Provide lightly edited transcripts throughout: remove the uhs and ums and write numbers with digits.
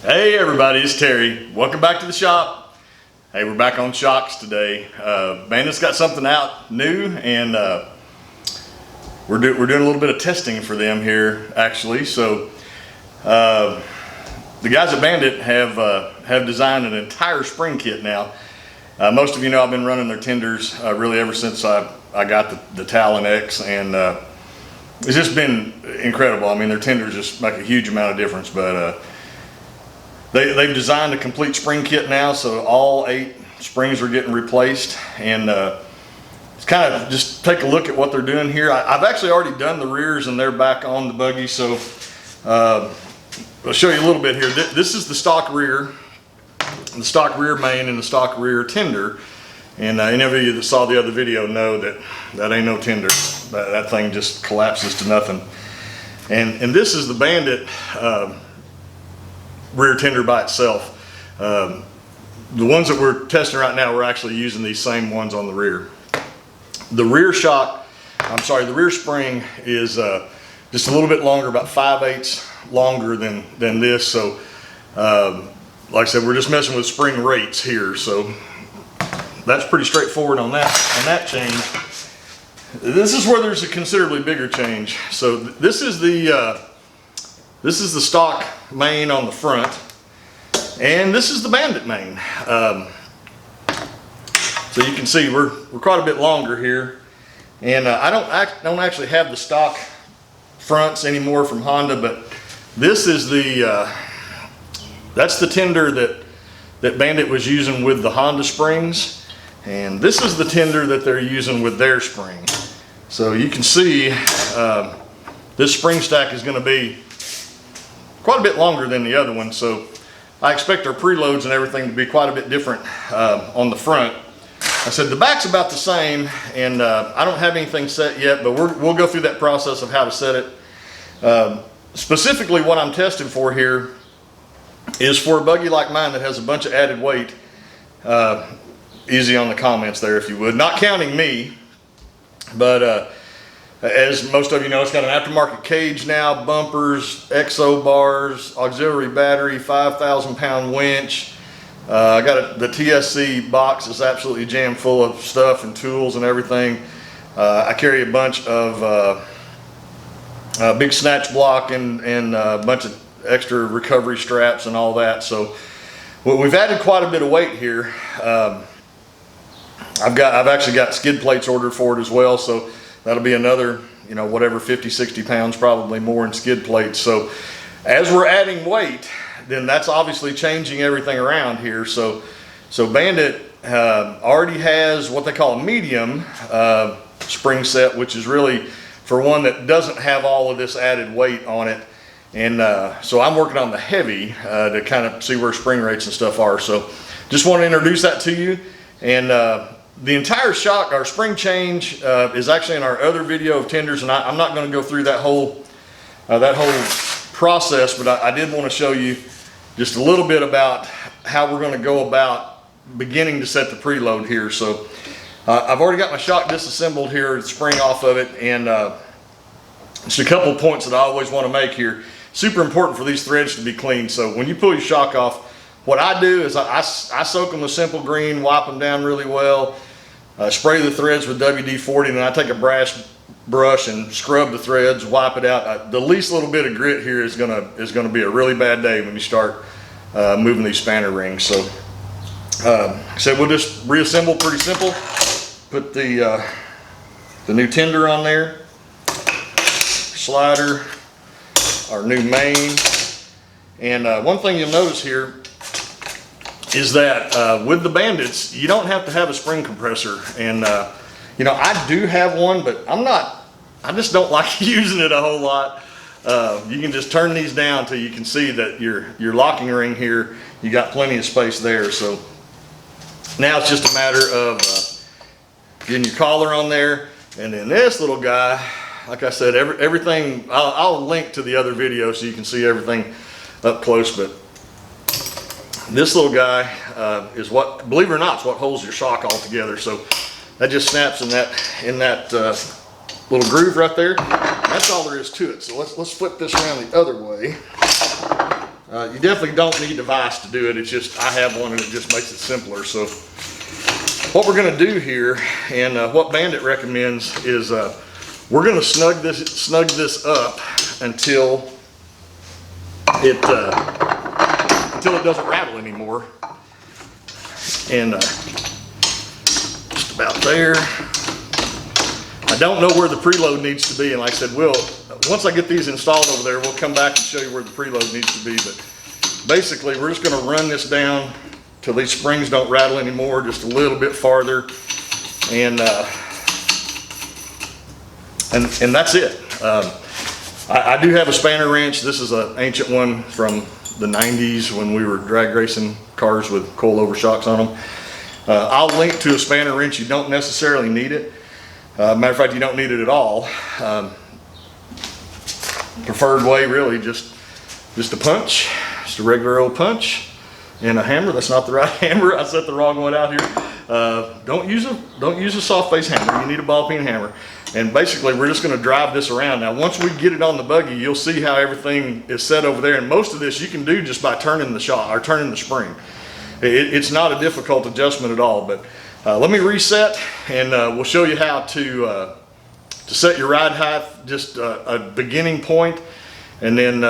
Hey everybody, it's Terry. Welcome back to the shop. Hey, we're back on shocks today. Bandit's got something out new, and we're doing a little bit of testing for them here, actually. So the guys at Bandit have designed an entire spring kit now. Most of you know I've been running their tenders really ever since I got the Talon X, and it's just been incredible. I mean, their tenders just make a huge amount of difference, but they've designed a complete spring kit now, so all 8 springs are getting replaced, and it's kind of just take a look at what they're doing here. I've actually already done the rears, and they're back on the buggy, so I'll show you a little bit here. This is the stock rear main and the stock rear tender, and any of you that saw the other video know that ain't no tender. That thing just collapses to nothing. And this is the Bandit rear tender by itself. The ones that we're testing right now, we're actually using these same ones on the rear. The rear spring is just a little bit longer, about 5/8 longer than this. So like I said, we're just messing with spring rates here, so that's pretty straightforward on that change. This is where there's a considerably bigger change. So this is the stock main on the front, and this is the Bandit main. So you can see we're quite a bit longer here, and I don't actually have the stock fronts anymore from Honda, but this is that's the tender that Bandit was using with the Honda springs, and this is the tender that they're using with their spring. So you can see this spring stack is going to be quite a bit longer than the other one, so I expect our preloads and everything to be quite a bit different on the front. I said the back's about the same, and I don't have anything set yet, but we'll go through that process of how to set it. Specifically, what I'm testing for here is for a buggy like mine that has a bunch of added weight. Easy on the comments there, if you would. Not counting me, but as most of you know, it's got an aftermarket cage now, bumpers, exo bars, auxiliary battery, 5,000 pound winch. I got the TSC box is absolutely jammed full of stuff and tools and everything. I carry a bunch of big snatch block and a bunch of extra recovery straps and all that. So we've added quite a bit of weight here. I've actually got skid plates ordered for it as well, so that'll be another, you know, whatever, 50-60 pounds probably more in skid plates. So as we're adding weight, then that's obviously changing everything around here. So Bandit already has what they call a medium spring set, which is really for one that doesn't have all of this added weight on it. And so I'm working on the heavy to kind of see where spring rates and stuff are. So just want to introduce that to you. And the entire shock, our spring change, is actually in our other video of tenders, and I'm not going to go through that whole process, but I did want to show you just a little bit about how we're going to go about beginning to set the preload here. So I've already got my shock disassembled here, the spring off of it, and just a couple of points that I always want to make here. Super important for these threads to be clean. So when you pull your shock off, what I do is I soak them with simple green, wipe them down really well, spray the threads with WD-40, and then I take a brass brush and scrub the threads, wipe it out. The least little bit of grit here is gonna be a really bad day when you start moving these spanner rings. So so we'll just reassemble pretty simple. Put the new tender on there, slider, our new main, and one thing you'll notice here is that with the Bandits, you don't have to have a spring compressor. And you know, I do have one, but I just don't like using it a whole lot. You can just turn these down till you can see that your locking ring here, you got plenty of space there. So now it's just a matter of getting your collar on there, and then this little guy, like I said, everything, I'll link to the other video so you can see everything up close, but this little guy is what, believe it or not, is what holds your shock all together. So that just snaps in that little groove right there. That's all there is to it. So let's flip this around the other way. You definitely don't need a vise to do it. It's just, I have one and it just makes it simpler. So what we're gonna do here, and what Bandit recommends is we're gonna snug this up until it doesn't rattle anymore. And just about there. I don't know where the preload needs to be, and like I said, once I get these installed over there, we'll come back and show you where the preload needs to be. But basically, we're just gonna run this down till these springs don't rattle anymore, just a little bit farther, and that's it. I do have a spanner wrench. This is an ancient one from the 90s when we were drag racing cars with coilover shocks on them. I'll link to a spanner wrench. You don't necessarily need it. Matter of fact, you don't need it at all. Preferred way, really, just a punch, just a regular old punch, and a hammer. That's not the right hammer. I set the wrong one out here. Don't use a soft face hammer. You need a ball peen hammer. And basically, we're just going to drive this around. Now, once we get it on the buggy, you'll see how everything is set over there. And most of this you can do just by turning the shock or turning the spring. It's not a difficult adjustment at all. But let me reset, and we'll show you how to set your ride height, just a beginning point, and then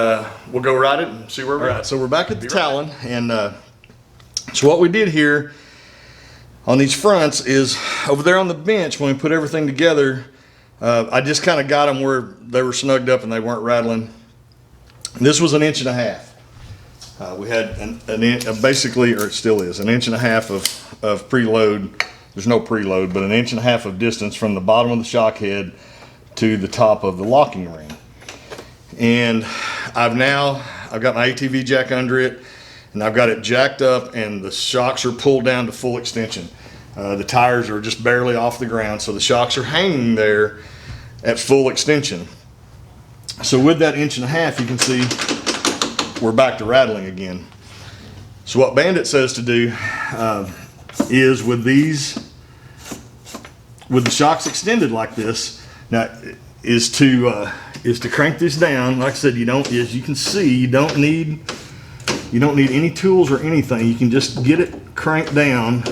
we'll go ride it and see where we're at. All right, so we're back at the Talon, and so what we did here on these fronts is over there on the bench, when we put everything together, I just kind of got them where they were snugged up and they weren't rattling. This was 1.5 inches. We had basically, or it still is, 1.5 inches of preload. There's no preload, but 1.5 inches of distance from the bottom of the shock head to the top of the locking ring. And I've got my ATV jack under it, and I've got it jacked up, and the shocks are pulled down to full extension. The tires are just barely off the ground, so the shocks are hanging there at full extension. So with that 1.5 inches, you can see we're back to rattling again. So what Bandit says to do is with the shocks extended like this, now is to crank this down. Like I said, as you can see, you don't need any tools or anything. You can just get it cranked down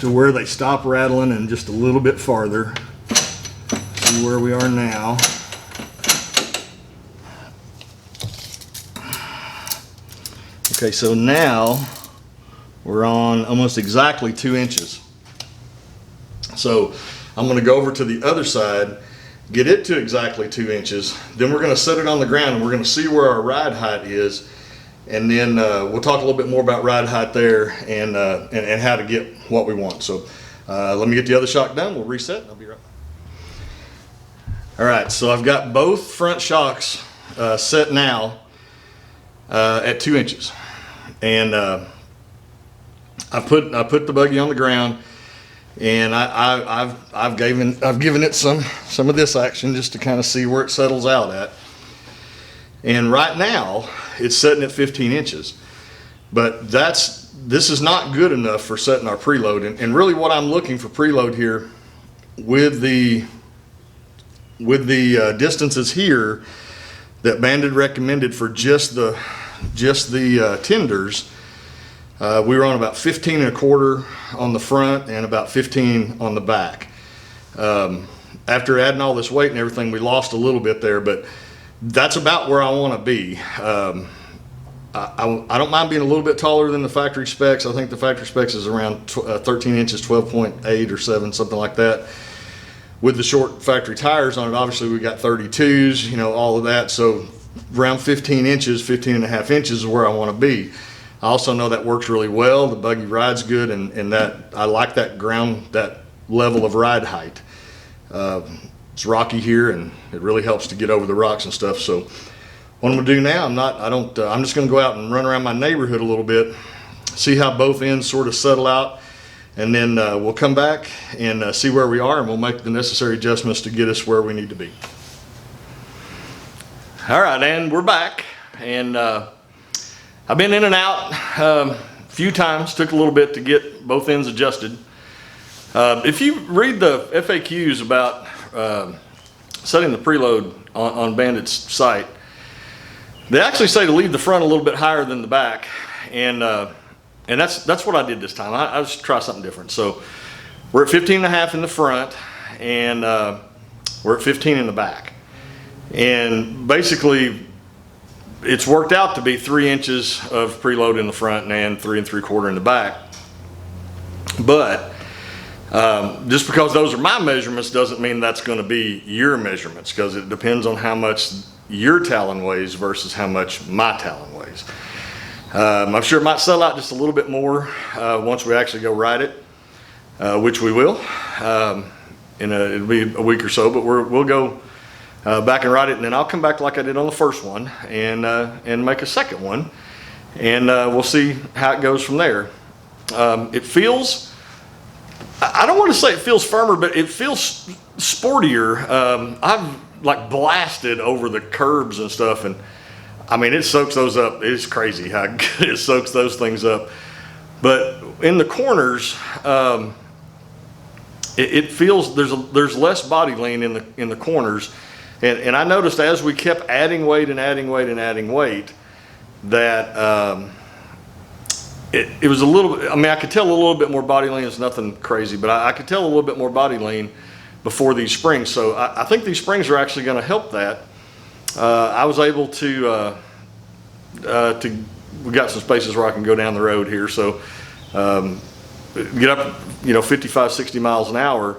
to where they stop rattling and just a little bit farther. See where we are now. Okay, so now we're on almost exactly 2 inches. So I'm going to go over to the other side, get it to exactly 2 inches. Then we're going to set it on the ground, and we're going to see where our ride height is. And then we'll talk a little bit more about ride height there and how to get what we want. So let me get the other shock done. We'll reset. I'll be right back. All right, so I've got both front shocks set now at 2 inches. And I've put the buggy on the ground, and I've given it some of this action just to kind of see where it settles out at. And right now it's setting at 15 inches, but this is not good enough for setting our preload. And really what I'm looking for preload here with the distances here that Bandit recommended for just the tenders, we were on about 15.25 on the front and about 15 on the back. After adding all this weight and everything, we lost a little bit there, but that's about where I want to be. I don't mind being a little bit taller than the factory specs. I think the factory specs is around 13 inches, 12.8 or 7, something like that. With the short factory tires on it, obviously we got 32s, all of that. So around 15 inches, 15.5 inches is where I want to be. I also know that works really well. The buggy rides good, and that I like that level of ride height. It's rocky here, and it really helps to get over the rocks and stuff. So what I'm gonna do now, I'm just gonna go out and run around my neighborhood a little bit, see how both ends sort of settle out, and then we'll come back and see where we are, and we'll make the necessary adjustments to get us where we need to be. All right, and we're back, and I've been in and out a few times. Took a little bit to get both ends adjusted. If you read the FAQs about setting the preload on Bandit's site, They actually say to leave the front a little bit higher than the back, and that's what I did this time. I was try something different. So we're at 15.5 in the front, and we're at 15 in the back. And basically, it's worked out to be 3 inches of preload in the front and 3 3/4 in the back. But just because those are my measurements doesn't mean that's going to be your measurements, because it depends on how much your Talon weighs versus how much my Talon weighs. I'm sure it might sell out just a little bit more once we actually go ride it, which we will. It'll be a week or so, but we'll go back and ride it, and then I'll come back like I did on the first one and make a second one, and we'll see how it goes from there. It feels, I don't want to say it feels firmer, but it feels sportier. I've like blasted over the curbs and stuff, and I mean, it soaks those up. It's crazy how good it soaks those things up. But in the corners, it feels there's less body lean in the corners, and I noticed as we kept adding weight and adding weight and adding weight that it was a little bit. I mean, I could tell a little bit more body lean. It's nothing crazy, but I could tell a little bit more body lean before these springs. So I think these springs are actually going to help that. I was able to we got some spaces where I can go down the road here, so get up, 55, 60 miles an hour,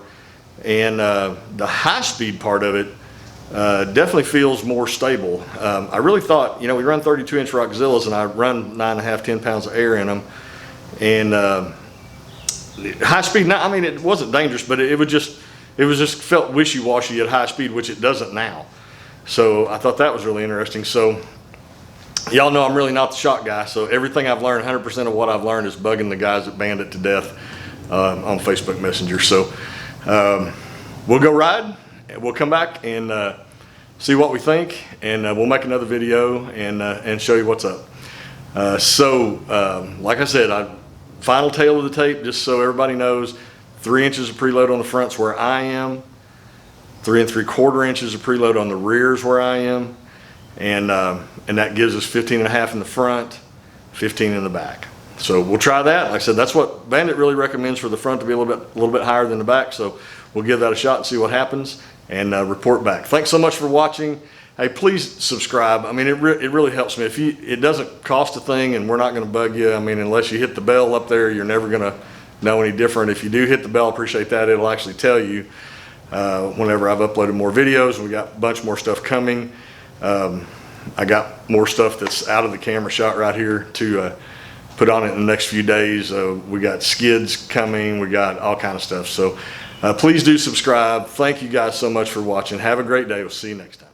and the high speed part of it definitely feels more stable. I really thought, we run 32-inch Rockzillas, and I run 9.5, 10 pounds of air in them, and high speed, I mean, it wasn't dangerous, but it was just felt wishy-washy at high speed, which it doesn't now. So I thought that was really interesting. So y'all know I'm really not the shock guy, so everything I've learned, 100% of what I've learned is bugging the guys at Bandit to death on Facebook Messenger. So we'll go ride, and we'll come back and see what we think, and we'll make another video and show you what's up. Like I said, final tail of the tape, just so everybody knows, 3 inches of preload on the front's where I am, 3 3/4 inches of preload on the rears where I am, and that gives us 15.5 in the front, 15 in the back. So we'll try that. Like I said, that's what Bandit really recommends, for the front to be a little bit higher than the back. So we'll give that a shot and see what happens, and report back. Thanks so much for watching. Hey, please subscribe. I mean, it really helps me. It doesn't cost a thing, and we're not going to bug you. I mean, unless you hit the bell up there, you're never going to know any different. If you do hit the bell, appreciate that. It'll actually tell you whenever I've uploaded more videos. We got a bunch more stuff coming. I got more stuff that's out of the camera shot right here to put on it in the next few days. We got skids coming. We got all kind of stuff. So please do subscribe. Thank you guys so much for watching. Have a great day. We'll see you next time.